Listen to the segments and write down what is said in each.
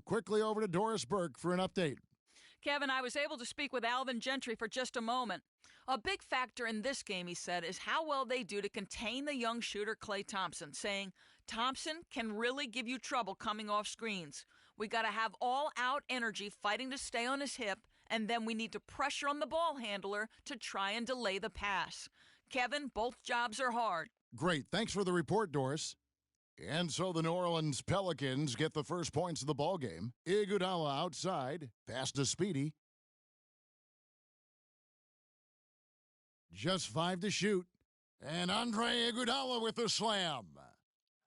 Quickly over to Doris Burke for an update. Kevin, I was able to speak with Alvin Gentry for just a moment. A big factor in this game, he said, is how well they do to contain the young shooter Klay Thompson, saying, Thompson can really give you trouble coming off screens. We got to have all-out energy fighting to stay on his hip, and then we need to pressure on the ball handler to try and delay the pass. Kevin, both jobs are hard. Great. Thanks for the report, Doris. And so the New Orleans Pelicans get the first points of the ballgame. Iguodala outside, pass to Speedy. Just 5 to shoot. And Andre Iguodala with the slam.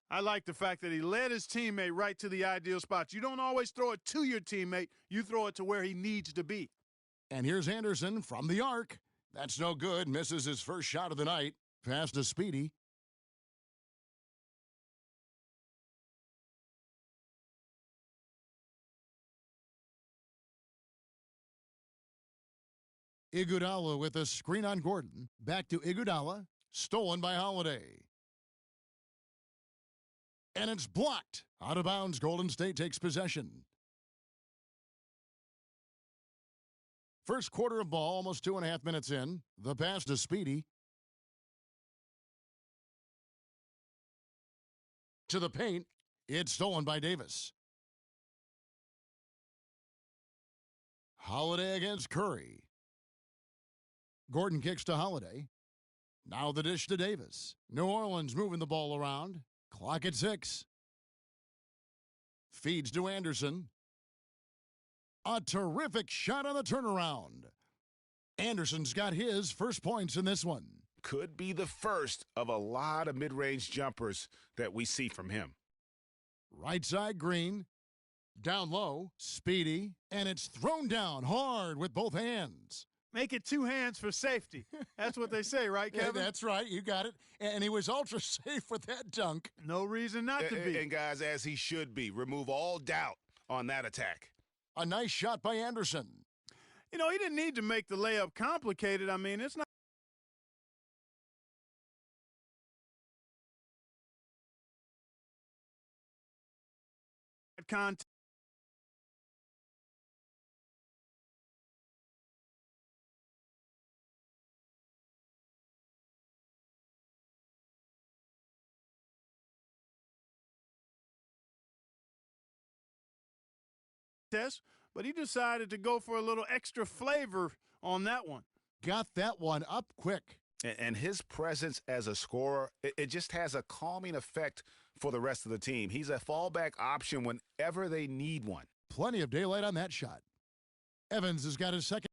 I like the fact that he led his teammate right to the ideal spots. You don't always throw it to your teammate. You throw it to where he needs to be. And here's Anderson from the arc. That's no good. Misses his first shot of the night. Pass to Speedy. Iguodala with a screen on Gordon. Back to Iguodala. Stolen by Holiday. And it's blocked. Out of bounds, Golden State takes possession. First quarter of ball, almost 2.5 minutes in. The pass to Speedy. To the paint. It's stolen by Davis. Holiday against Curry. Gordon kicks to Holiday. Now the dish to Davis. New Orleans moving the ball around. Clock at 6. Feeds to Anderson. A terrific shot on the turnaround. Anderson's got his first points in this one. Could be the first of a lot of mid-range jumpers that we see from him. Right side Green. Down low, Speedy. And it's thrown down hard with both hands. Make it 2 hands for safety. That's what they say, right, Kevin? Yeah, that's right. You got it. And he was ultra safe with that dunk. No reason not to be. And guys, as he should be. Remove all doubt on that attack. A nice shot by Anderson. You know, he didn't need to make the layup complicated. I mean, it's not contact. But he decided to go for a little extra flavor on that one. Got that one up quick. And his presence as a scorer, it just has a calming effect for the rest of the team. He's a fallback option whenever they need one. Plenty of daylight on that shot. Evans has got his second.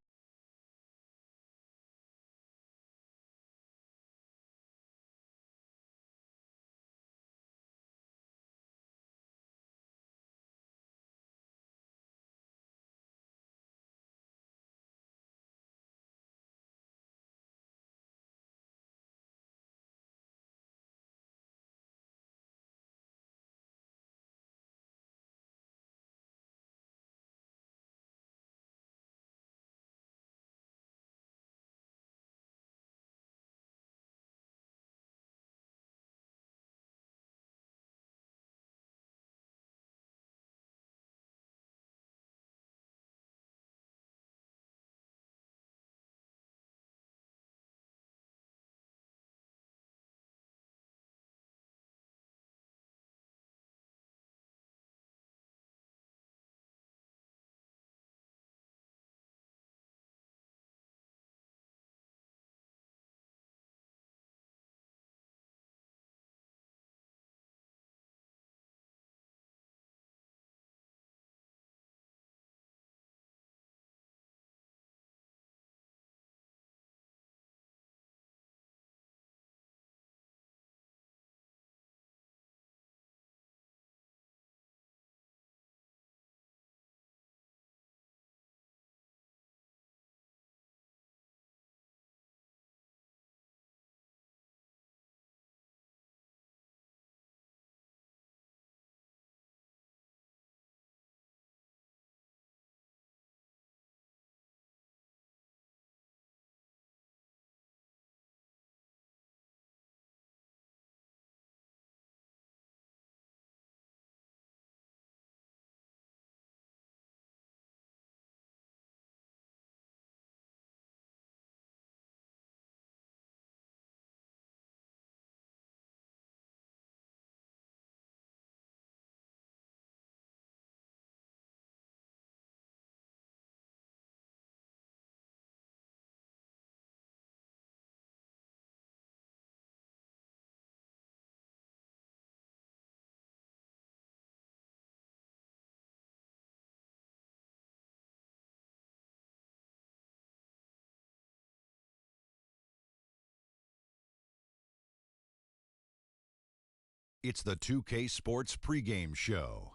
It's the 2K Sports pregame show.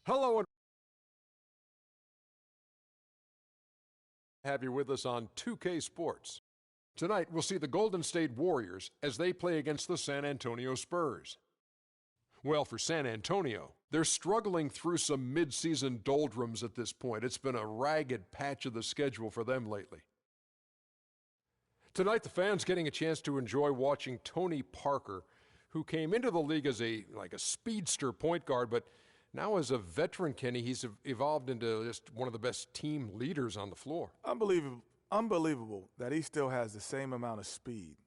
Hello and have you with us on 2K Sports. Tonight we'll see the Golden State Warriors as they play against the San Antonio Spurs. Well, for San Antonio, they're struggling through some mid-season doldrums at this point. It's been a ragged patch of the schedule for them lately. Tonight, the fans getting a chance to enjoy watching Tony Parker, who came into the league as a speedster point guard, but now as a veteran, Kenny, he's evolved into just one of the best team leaders on the floor. Unbelievable that he still has the same amount of speed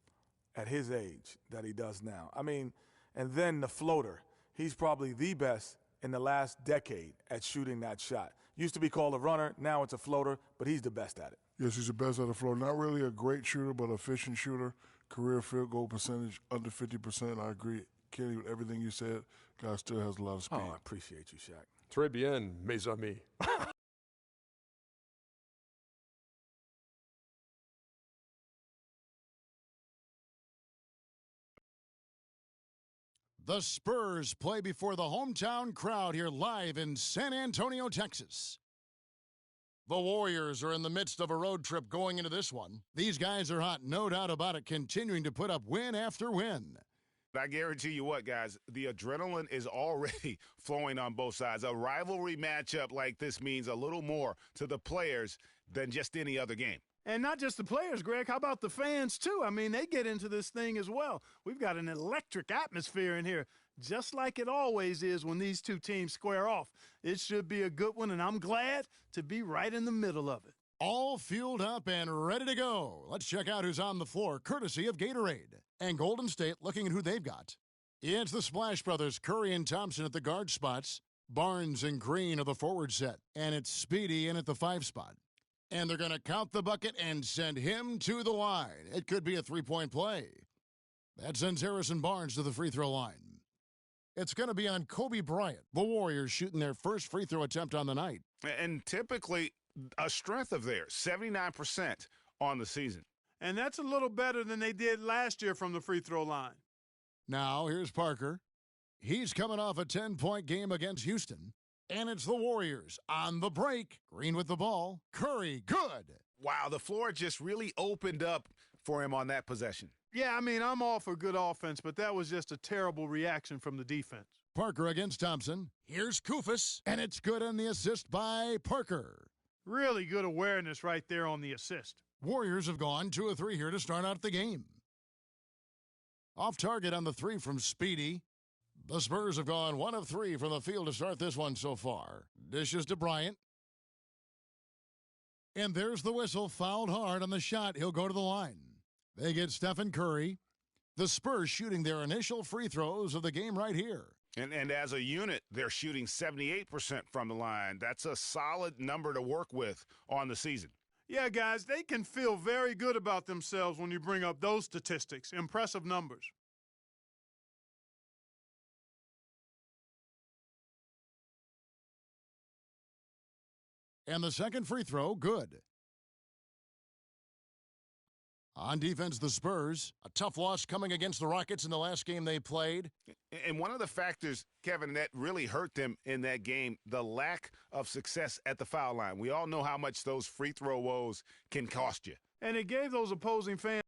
at his age that he does now. I mean, and then the floater. He's probably the best in the last decade at shooting that shot. Used to be called a runner, now it's a floater, but he's the best at it. Yes, he's the best at the floor. Not really a great shooter, but an efficient shooter. Career field goal percentage under 50%. I agree, Kenny, with everything you said. Guy still has a lot of speed. Oh, I appreciate you, Shaq. Très bien, mes amis. The Spurs play before the hometown crowd here live in San Antonio, Texas. The Warriors are in the midst of a road trip going into this one. These guys are hot, no doubt about it, continuing to put up win after win. I guarantee you what, guys, the adrenaline is already flowing on both sides. A rivalry matchup like this means a little more to the players than just any other game. And not just the players, Greg. How about the fans, too? I mean, they get into this thing as well. We've got an electric atmosphere in here, just like it always is when these two teams square off. It should be a good one, and I'm glad to be right in the middle of it. All fueled up and ready to go. Let's check out who's on the floor, courtesy of Gatorade. And Golden State looking at who they've got. It's the Splash Brothers, Curry and Thompson at the guard spots. Barnes and Green are the forward set. And it's Speedy in at the 5 spot. And they're going to count the bucket and send him to the line. It could be a three-point play. That sends Harrison Barnes to the free throw line. It's going to be on Kobe Bryant. The Warriors shooting their first free throw attempt on the night. And typically a strength of theirs, 79% on the season. And that's a little better than they did last year from the free throw line. Now, here's Parker. He's coming off a 10-point game against Houston. And it's the Warriors on the break. Green with the ball. Curry, good. Wow, the floor just really opened up for him on that possession. Yeah, I mean, I'm all for good offense, but that was just a terrible reaction from the defense. Parker against Thompson. Here's Kufis, and it's good on the assist by Parker. Really good awareness right there on the assist. Warriors have gone 2 of 3 here to start out the game. Off target on the 3 from Speedy. The Spurs have gone 1 of 3 from the field to start this one so far. Dishes to Bryant. And there's the whistle, fouled hard on the shot. He'll go to the line. They get Stephen Curry. The Spurs shooting their initial free throws of the game right here. And as a unit, they're shooting 78% from the line. That's a solid number to work with on the season. Yeah, guys, they can feel very good about themselves when you bring up those statistics. Impressive numbers. And the second free throw, good. On defense, the Spurs, a tough loss coming against the Rockets in the last game they played. And one of the factors, Kevin, that really hurt them in that game, the lack of success at the foul line. We all know how much those free throw woes can cost you. And it gave those opposing fans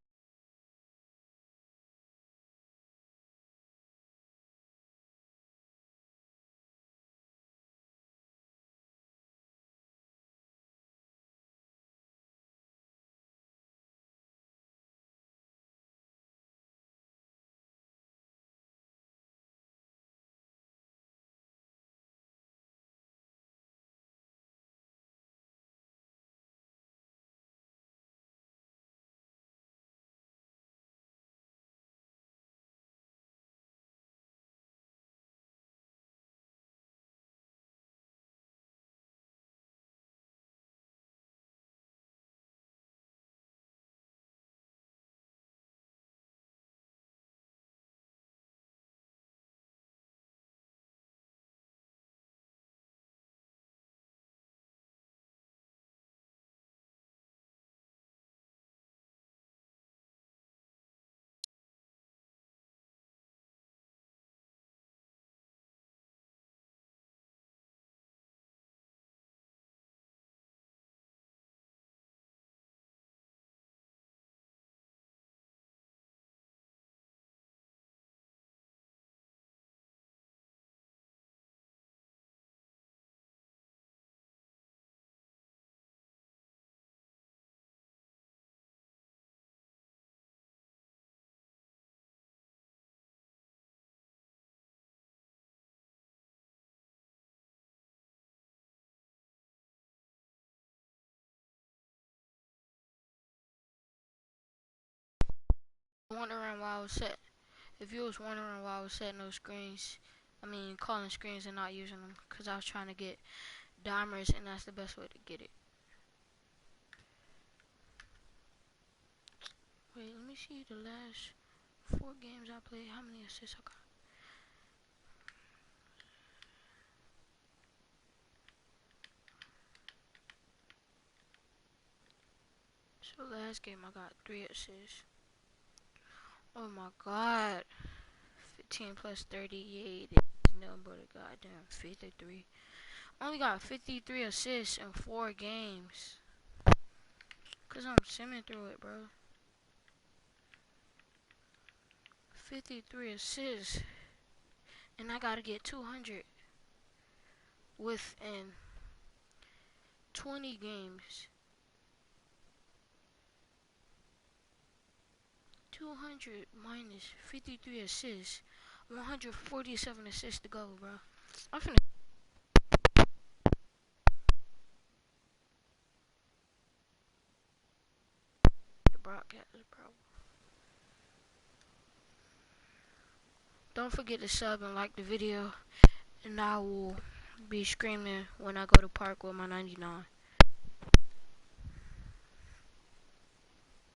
Wondering why I was set. If you was wondering why I was setting those screens, calling screens and not using them, because I was trying to get dimers, and that's the best way to get it. Wait, let me see the last 4 games I played. How many assists I got? So last game I got 3 assists. Oh my god. 15 plus 38 is no but a goddamn 53. Only got 53 assists in 4 games. Cause I'm simming through it, bro. 53 assists. And I gotta get 200 within 20 games. 200 minus 53 assists. 147 assists to go, bro. I'm finna. The broadcast, bro. Don't forget to sub and like the video. And I will be screaming when I go to park with my 99.